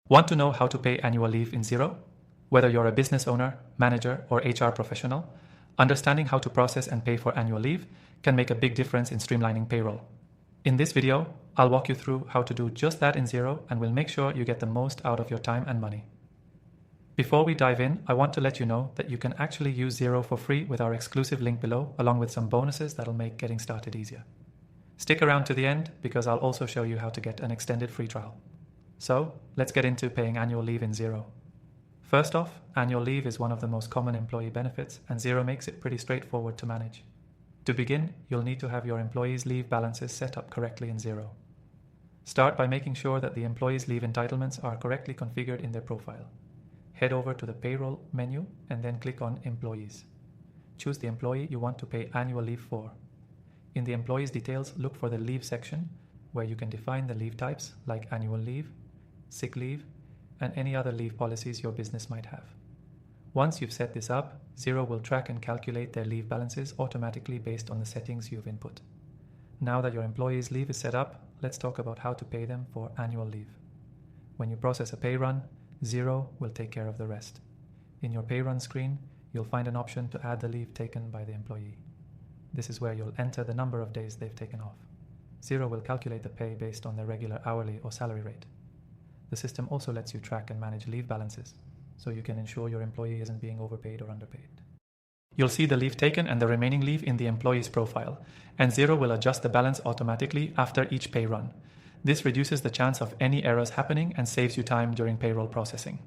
Want to know how to pay annual leave in Xero? Whether you're a business owner, manager, or HR professional, understanding how to process and pay for annual leave can make a big difference in streamlining payroll. In this video, I'll walk you through how to do just that in Xero and will make sure you get the most out of your time and money. Before we dive in, I want to let you know that you can actually use Xero for free with our exclusive link below, along with some bonuses that'll make getting started easier. Stick around to the end because I'll also show you how to get an extended free trial. So, let's get into paying annual leave in Xero. First off, annual leave is one of the most common employee benefits, and Xero makes it pretty straightforward to manage. To begin, you'll need to have your employees' leave balances set up correctly in Xero. Start by making sure that the employees' leave entitlements are correctly configured in their profile. Head over to the Payroll menu and then click on Employees. Choose the employee you want to pay annual leave for. In the Employees Details, look for the Leave section, where you can define the leave types like annual leave, sick leave, and any other leave policies your business might have. Once you've set this up, Xero will track and calculate their leave balances automatically based on the settings you've input. Now that your employees' leave is set up, let's talk about how to pay them for annual leave. When you process a pay run, Xero will take care of the rest. In your pay run screen, you'll find an option to add the leave taken by the employee. This is where you'll enter the number of days they've taken off. Xero will calculate the pay based on their regular hourly or salary rate. The system also lets you track and manage leave balances, so you can ensure your employee isn't being overpaid or underpaid. You'll see the leave taken and the remaining leave in the employee's profile, and Xero will adjust the balance automatically after each pay run. This reduces the chance of any errors happening and saves you time during payroll processing.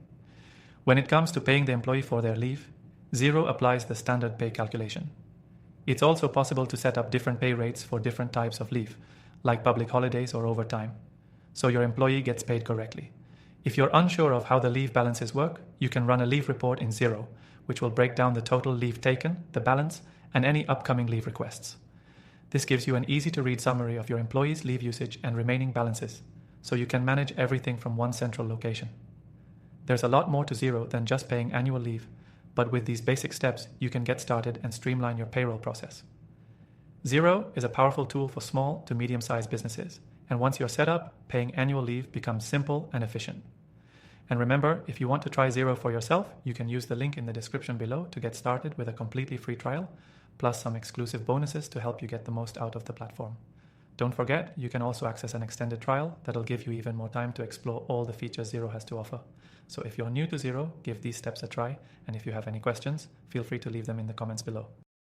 When it comes to paying the employee for their leave, Xero applies the standard pay calculation. It's also possible to set up different pay rates for different types of leave, like public holidays or overtime, so your employee gets paid correctly. If you're unsure of how the leave balances work, you can run a leave report in Xero, which will break down the total leave taken, the balance, and any upcoming leave requests. This gives you an easy-to-read summary of your employees' leave usage and remaining balances, so you can manage everything from one central location. There's a lot more to Xero than just paying annual leave, but with these basic steps, you can get started and streamline your payroll process. Xero is a powerful tool for small to medium-sized businesses, and once you're set up, paying annual leave becomes simple and efficient. And remember, if you want to try Xero for yourself, you can use the link in the description below to get started with a completely free trial, plus some exclusive bonuses to help you get the most out of the platform. Don't forget, you can also access an extended trial that'll give you even more time to explore all the features Xero has to offer. So if you're new to Xero, give these steps a try, and if you have any questions, feel free to leave them in the comments below.